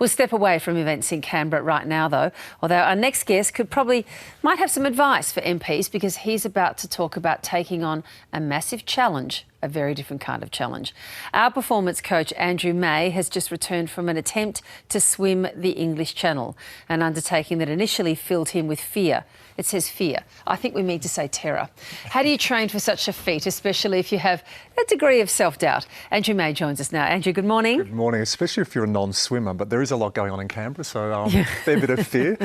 We'll step away from events in Canberra right now, though, although our next guest might have some advice for MPs because he's about to talk about taking on a massive challenge, a very different kind of challenge. Our performance coach, Andrew May, has just returned from an attempt to swim the English Channel, an undertaking that initially filled him with fear. It says fear. I think we mean to say terror. How do you train for such a feat, especially if you have a degree of self-doubt? Andrew May joins us now. Andrew, good morning. Good morning, especially if you're a non-swimmer, but there is a lot going on in Canberra, so a fair bit of fear.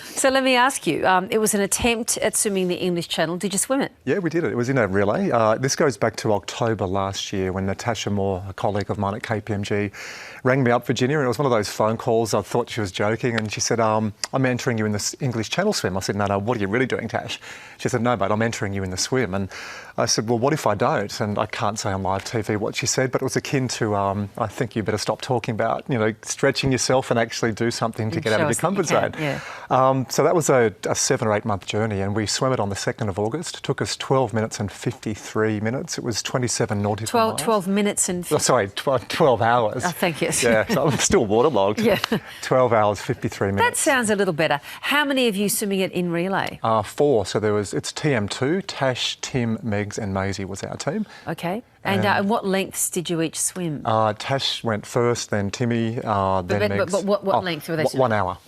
So let me ask you, it was an attempt at swimming the English Channel. Did you swim it? Yeah, we did it. It was in a relay. This goes back to October last year when Natasha Moore, a colleague of mine at KPMG, rang me up, Virginia, and it was one of those phone calls. I thought she was joking, and she said, I'm entering you in this English Channel swim. I said, no, what are you really doing, Tash? She said, no, mate, I'm entering you in the swim. And I said, well, what if I don't? And I can't say on live TV what she said, but it was akin to, I think you better stop talking about, stretching yourself and actually do something to get out of your comfort zone. Yeah. So that was a 7 or 8 month journey, and we swam it on the 2nd of August. It took us 12 minutes and 53 minutes. It was 27 nautical miles. 12 minutes and... 12 hours. Oh, thank you. Yeah, so I'm still waterlogged. Yeah. 12 hours, 53 minutes. That sounds a little better. How many of you swimming it in relay? 4. So it's TM2, Tash, Tim, Megs and Maisie was our team. Okay. And what lengths did you each swim? Tash went first, then Timmy, then Megs. But what length were they? 1 hour.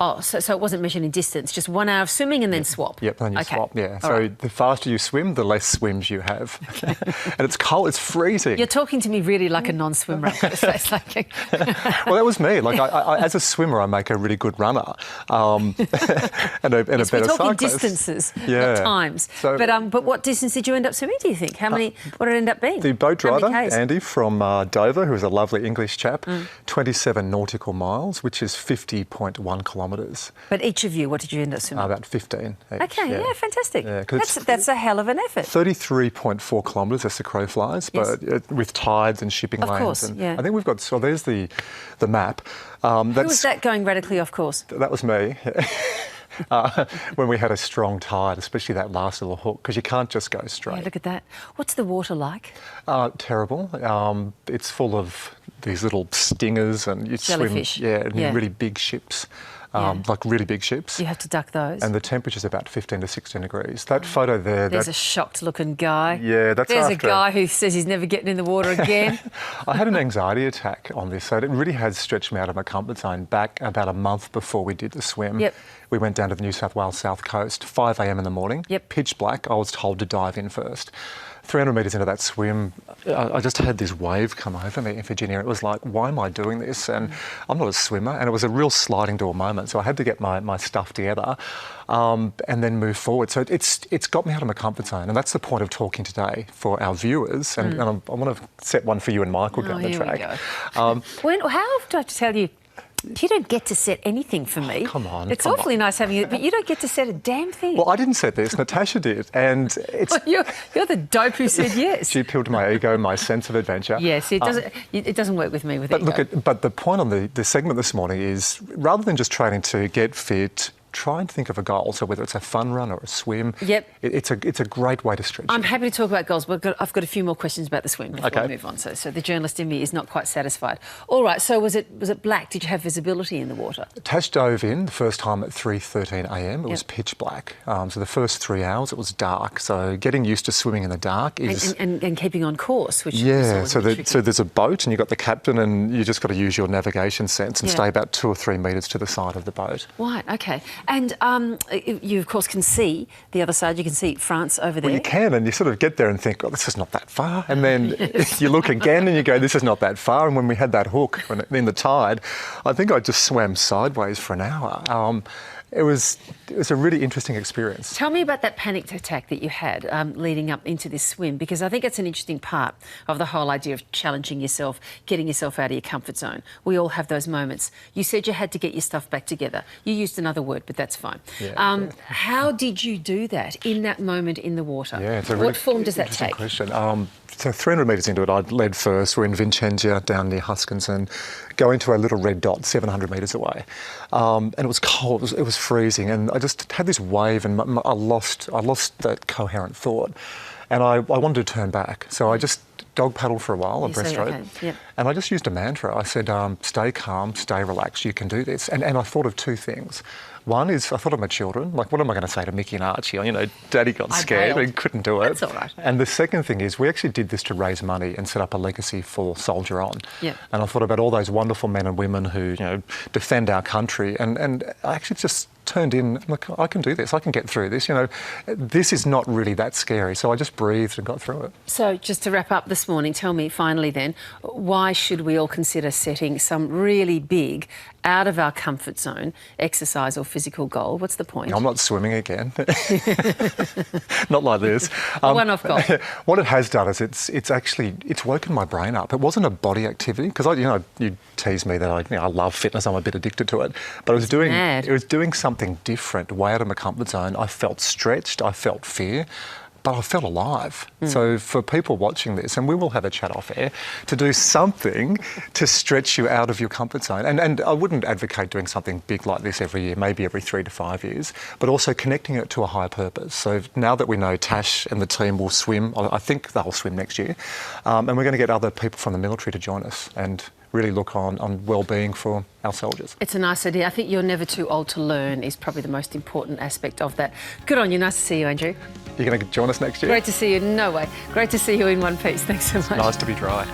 Oh, so it wasn't measured in distance, just 1 hour of swimming and then swap? Yep, then you swap, yeah. All so right. the faster you swim, the less swims you have. And it's cold, it's freezing. You're talking to me really like a non-swimmer. Well, that was me. Like, I, as a swimmer, I make a really good runner and a better cyclist. We're talking distances, not times. So, but what distance did you end up swimming, do you think? What did it end up being? The boat driver, Andy, from Dover, who is a lovely English chap, 27 nautical miles, which is 50.1 kilometres. But each of you, what did you end up swimming? About 15 each. Okay, yeah, fantastic. Yeah, that's a hell of an effort. 33.4 kilometres as the crow flies, but with tides and shipping lanes. Of course, and yeah. I think we've got, so there's the map. Who was that going radically off course? That was me. When we had a strong tide, especially that last little hook, because you can't just go straight. Yeah, look at that. What's the water like? Terrible. It's full of these little stingers and you Jellyfish. swim, in really big ships. Like really big ships. You have to duck those. And the temperature's about 15 to 16 degrees. That photo there... There's a shocked-looking guy. Yeah, that's There's a guy who says he's never getting in the water again. I had an anxiety attack on this, so it really has stretched me out of my comfort zone back about a month before we did the swim. Yep. We went down to the New South Wales South Coast, 5 a.m. in the morning. Yep. Pitch black. I was told to dive in first. 300 metres into that swim, I just had this wave come over me in Virginia. It was like, why am I doing this? And I'm not a swimmer. And it was a real sliding door moment. So I had to get my stuff together and then move forward. So it's got me out of my comfort zone. And that's the point of talking today for our viewers. And I want to set one for you and Michael down the track. How do I have to tell you? You don't get to set anything for me. Come on. It's awfully nice having you, but you don't get to set a damn thing. Well, I didn't set this. Natasha did. And it's... Well, you're the dope who said yes. She appealed to my ego, my sense of adventure. Yes, it doesn't work with me with ego. But the point on the segment this morning is, rather than just training to get fit, try and think of a goal. So whether it's a fun run or a swim, it's a great way to stretch. I'm happy to talk about goals, but I've got a few more questions about the swim before we move on. So the journalist in me is not quite satisfied. All right, so was it black? Did you have visibility in the water? Tash dove in the first time at 3:13 a.m. It was pitch black. So the first 3 hours it was dark. So getting used to swimming in the dark is... And keeping on course, which is so there's a boat and you've got the captain and you just got to use your navigation sense and stay about 2 or 3 metres to the side of the boat. Right, OK. And you, of course, can see the other side. You can see France over there. Well, you can, and you sort of get there and think, oh, this is not that far. And then you look again and you go, this is not that far. And when we had that hook in the tide, I think I just swam sideways for an hour. It was a really interesting experience. Tell me about that panic attack that you had leading up into this swim, because I think it's an interesting part of the whole idea of challenging yourself, getting yourself out of your comfort zone. We all have those moments. You said you had to get your stuff back together. You used another word, but that's fine. How did you do that in that moment in the water? Yeah, it's a really what form does that take? Question. So 300 metres into it, I led first. We're in Vicenza, down near Huskinson, going to a little red dot 700 metres away. And it was cold, it was freezing, and I just had this wave and I lost that coherent thought. And I wanted to turn back. So I just dog paddled for a while, You said, breaststroke. okay, yep. And I just used a mantra. I said, stay calm, stay relaxed, you can do this. And I thought of two things. One is I thought of my children. Like, what am I going to say to Mickey and Archie? You know, Daddy got scared and couldn't do it. That's all right. And the second thing is we actually did this to raise money and set up a legacy for Soldier On. Yep. And I thought about all those wonderful men and women who, you know, defend our country. And I actually just turned in, look, I can do this. I can get through this. You know, this is not really that scary. So I just breathed and got through it. So just to wrap up this morning, tell me finally then, why should we all consider setting some really big, out of our comfort zone exercise or physical goal? What's the point? I'm not swimming again. Not like this. A one-off goal. What it has done is it's woken my brain up. It wasn't a body activity because you tease me that I love fitness. I'm a bit addicted to it, but it was doing something different, way out of my comfort zone. I felt stretched. I felt fear. But I felt alive. So for people watching this, and we will have a chat off air, to do something to stretch you out of your comfort zone. And I wouldn't advocate doing something big like this every year, maybe every 3 to 5 years, but also connecting it to a higher purpose. So now that we know Tash and the team will swim, I think they'll swim next year, and we're going to get other people from the military to join us and really look on well-being for our soldiers. It's a nice idea. I think you're never too old to learn is probably the most important aspect of that. Good on you. Nice to see you, Andrew. You're going to join us next year? Great to see you. No way. Great to see you in one piece. Thanks so much. Nice to be dry.